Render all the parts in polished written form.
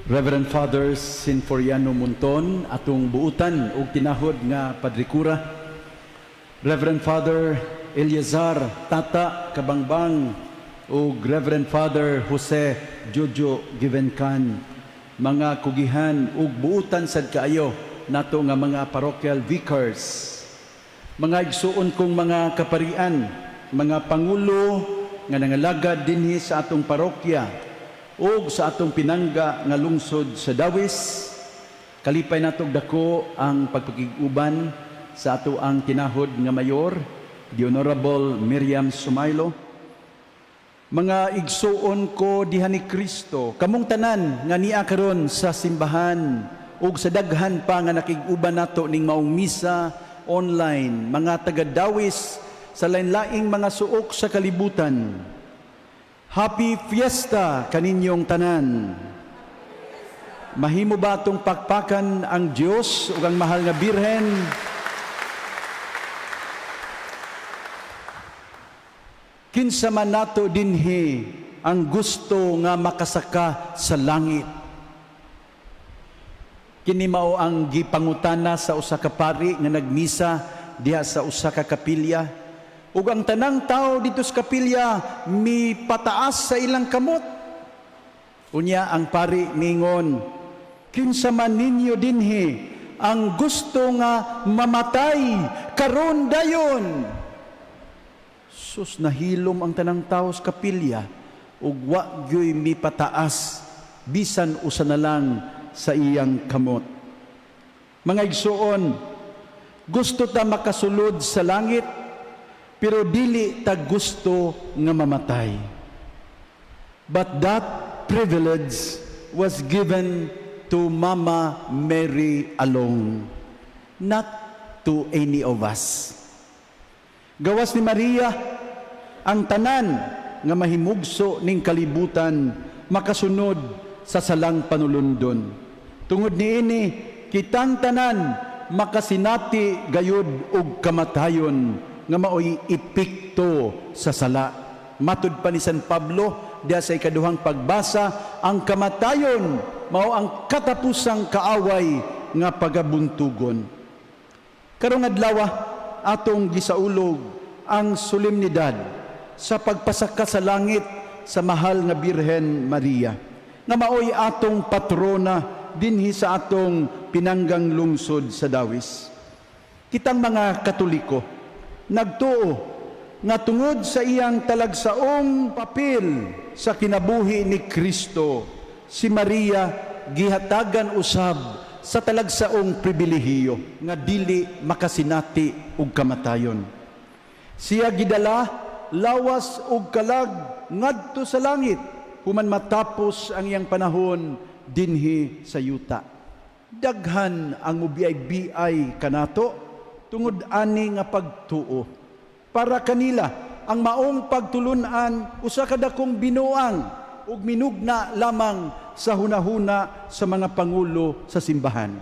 Reverend Father Sinforiano Munton, atong buutan ug tinahod nga padrikura. Reverend Father Eliazar Tata Kabangbang ug Reverend Father Jose Jojo Givencan, mga kugihan ug buutan sad kaayo nato nga mga parochial vicars, mga igsuon kong mga kaparian, mga pangulo nga nangalagad dinhi sa atong parokya ug sa atong pinangga nga lungsod sa Dawis. Kalipay natog dako ang pagpakiguban sa ato ang tinahod nga mayor, the Honorable Miriam Sumaylo. Mga igsuon ko diha ni Kristo, kamong tanan nga niya karon sa simbahan ug sa daghan pa nga nakiguban nato ning maong misa online, mga taga Dawis sa lain-laing mga suok sa kalibutan. Happy Fiesta kaninyong tanan. Mahimo ba itong pakpakan ang Diyos ug ang mahal nga Birhen? Kinsa man nato dinhi ang gusto nga makasaka sa langit. Kini mao ang gipangutana sa usa ka pari nga nagmisa diha sa usa ka kapilya. Ug ang tanang tao dito sa kapilya mipataas sa ilang kamot. Unya ang pari ningon, kinsa man ninyo dinhi ang gusto nga mamatay karon dayon. Sus, nahilom ang tanang tao sa kapilya ug wa gyoy mipataas bisan usa na lang sa iyang kamot. Mga igsuon, gusto ta makasulod sa langit, pero dili ta gusto nga mamatay. But that privilege was given to Mama Mary alone, not to any of us. Gawas ni Maria ang tanan nga mahimugso ning kalibutan makasunod sa salang panulundon. Tungod niini kitang tanan makasinati gayud og kamatayon nga maoy epekto sa sala. Matud pa ni San Pablo diha sa ikaduhang pagbasa, ang kamatayon mao ang katapusang kaaway nga pagabuntugon. Karong adlaw atong gisaulog ang solemnidad sa pagpasaka sa langit sa mahal nga Birhen Maria, nga maoy atong patrona dinhi sa atong pinanggang lungsod sa Dawis. Kitang mga Katoliko nagtuo nga tungod sa iyang talagsaong papel sa kinabuhi ni Kristo, si Maria gihatagan usab sa talagsaong pribilehiyo nga dili makasinati og kamatayon. Siya gidala lawas og kalag ngadto sa langit human matapos ang iyang panahon dinhi sa yuta. Daghan ang mubiay-biay kanato tungod ani nga pagtuo. Para kanila ang maong pagtulunan usa ka dakong binuang ug minugna lamang sa hunahuna sa mga pangulo sa simbahan.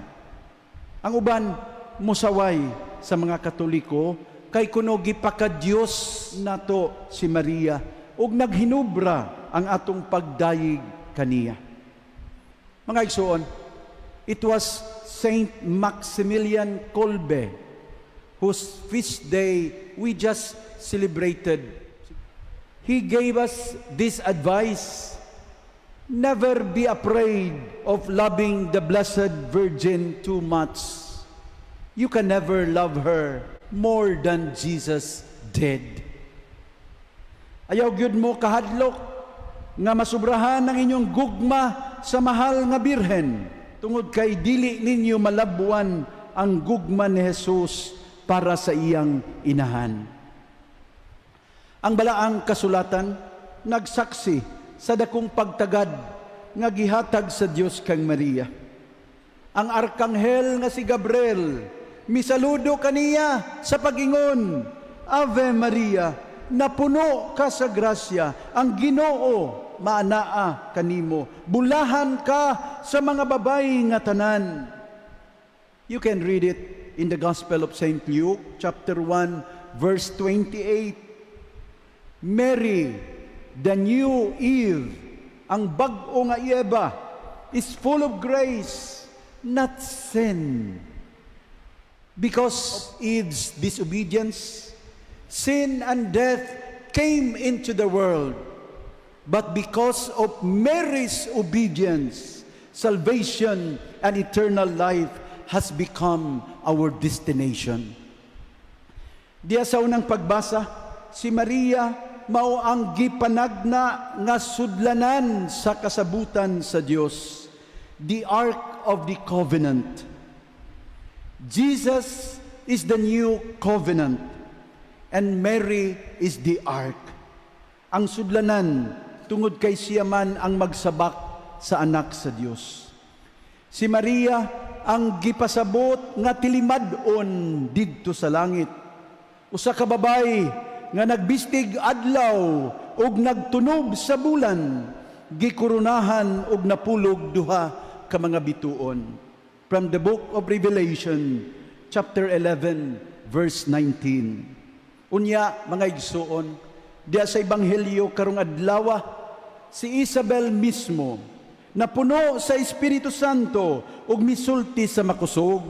Ang uban musaway sa mga Katoliko kay kuno gipaka-Dios nato si Maria ug naghinubra ang atong pagdayig kaniya. Mga igsoon, it was Saint Maximilian Kolbe whose feast day we just celebrated. He gave us this advice: never be afraid of loving the Blessed Virgin too much. You can never love her more than Jesus did. Ayaw gyud mo kahadlok nga masubrahan ang inyong gugma sa mahal nga Birhen, tungod kay dili ninyo malabuan ang gugma ni Jesus para sa iyang inahan. Ang balaang kasulatan nagsaksi sa dakong pagtagad nga gihatag sa Dios kang Maria. Ang arkanghel nga si Gabriel misaludo kaniya sa pagingon, Ave Maria, napuno ka sa grasya, ang Ginoo maanaa kanimo, bulahan ka sa mga babay nga tanan. You can read it in the Gospel of St. Luke, chapter 1, verse 28. Mary, the new Eve, ang bag-o nga Eva, is full of grace, not sin. Because of Eve's disobedience, sin and death came into the world. But because of Mary's obedience, salvation and eternal life has become our destination. Diya sa unang pagbasa, si Maria mao ang gipanagna nga sudlanan sa kasabutan sa Dios, the Ark of the Covenant. Jesus is the new covenant and Mary is the Ark. Ang sudlanan tungod kay siya man ang magsabak sa anak sa Dios. Si Maria ang gipasabot nga tilimad-on didto sa langit. Usa ka babay nga nagbistig adlaw ug nagtunob sa bulan, gikurunahan ug napulog duha ka mga bituon. From the book of Revelation, chapter 11, verse 19. Unya, mga igsuon, diya sa Ebanghelyo karong adlaw, si Isabel mismo, na puno sa Espiritu Santo ug misulti sa makusog.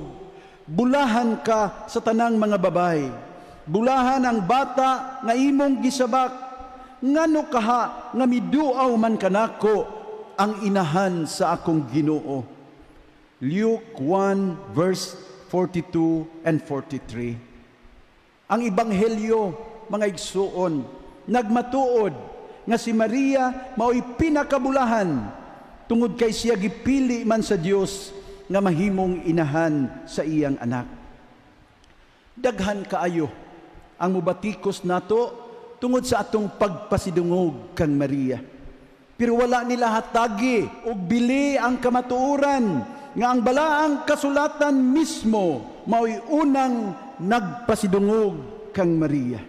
Bulahan ka sa tanang mga babay. Bulahan ang bata nga imong gisabak. Ngano kaha nga miduaw man kanako ang inahan sa akong Ginoo. Luke 1 verse 42 and 43. Ang Ebanghelyo, mga igsuon, nagmatuod nga si Maria mao'y pinakabulahan tungod kay siya gipili man sa Dios nga mahimong inahan sa iyang anak. Daghan kaayo ang mubatikos nato tungod sa atong pagpasidungog kang Maria. Pero wala nila hatagi o bili ang kamatuoran nga ang balaang kasulatan mismo mao'y unang nagpasidungog kang Maria.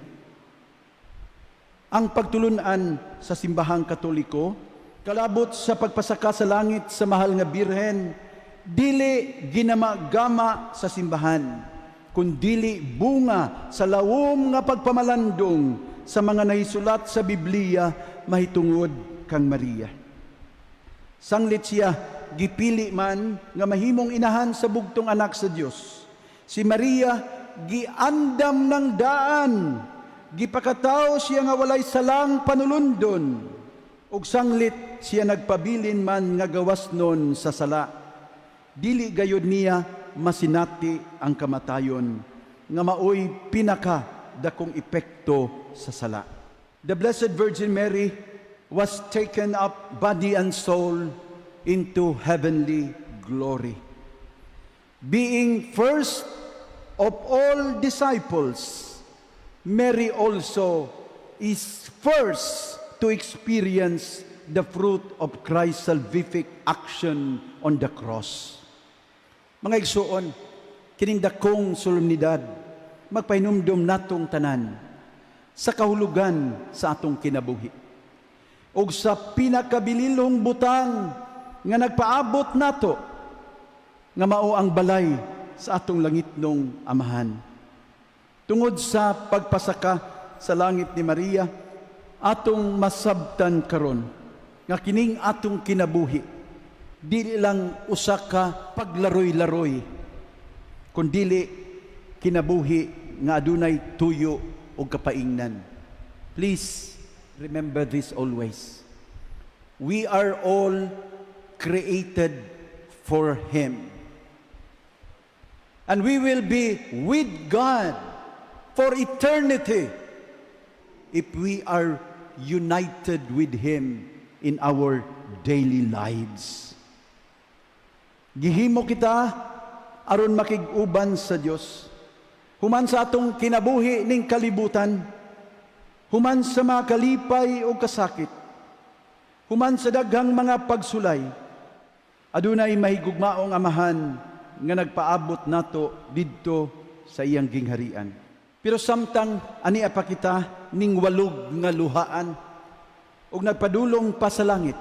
Ang pagtulunan sa simbahang Katoliko, kalabot sa pagpasaka sa langit sa mahal nga birhen, dili ginamagama sa simbahan, kundili bunga sa lawom nga pagpamalandong sa mga naisulat sa Biblia mahitungod kang Maria. Sanglit siya gipili man nga mahimong inahan sa bugtong anak sa Dios. Si Maria giandam ng daan, gipakataw siya nga walay salang panulundon, ug sanglit siya nagpabilin man nga gawasnon sa sala. Dili gayud niya masinati ang kamatayon nga maoy pinaka dakong epekto sa sala. The Blessed Virgin Mary was taken up body and soul into heavenly glory. Being first of all disciples, Mary also is first to experience the fruit of Christ's salvific action on the cross. Mga igsuon, kining dakong solemnidad, magpahinumdum natong tanan sa kahulugan sa atong kinabuhi. O sa pinakabililong butang nga nagpaabot nato, nga mao ang balay sa atong langitnong amahan. Tungod sa pagpasaka sa langit ni Maria, atong masabtan karon nga kining atong kinabuhi dili lang usa ka paglaroy-laroy, kundili kinabuhi nga adunay tuyo o kapaingnan. Please remember this always. We are all created for Him. And we will be with God for eternity if we are united with Him in our daily lives. Gihimo kita aron makig-uban sa Dios, human sa atong kinabuhi ning kalibutan, human sa mga kalipay o kasakit, human sa daghang mga pagsulay, adunay mahigugmaong amahan nga nagpaabot nato didto sa iyang gingharian. Pero samtang ani pa kita ning walog nga luhaan ug nagpadulong pa sa langit,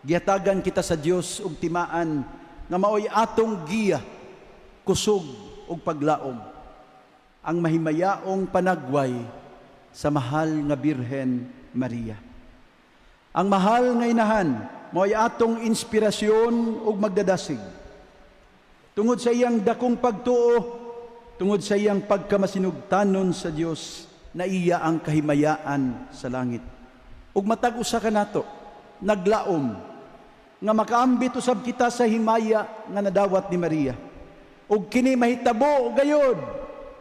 giatagan kita sa Dios og timaan nga maoy atong giya, kusog ug paglaom, ang mahimayaong panagway sa mahal nga Birhen Maria. Ang mahal nga inahan mo'y atong inspirasyon ug magdadasig. Tungod sa iyang dakong pagtuo, tungod sa iyang pagkamasinugtanon sa Dios, na iya ang kahimayaan sa langit. Ug matag usa ka nato, naglaom nga makaambit usab kita sa himaya nga nadawat ni Maria. Ug kini mahitabo gayod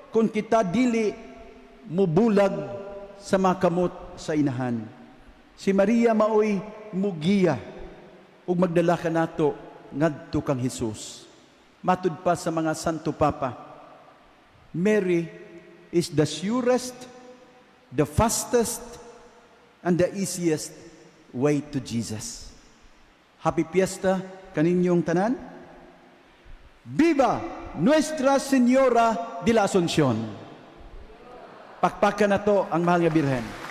kung kita dili mubulag sa makamot sa inahan. Si Maria maoy mugiya ug magdala ka nato ngadto kang Hesus. Matud pa sa mga Santo Papa, Mary is the surest, the fastest, and the easiest way to Jesus. Happy Fiesta kaninyong tanan. Viva Nuestra Señora de la Asunción. Pakpakan na to ang mahal nga Birhen.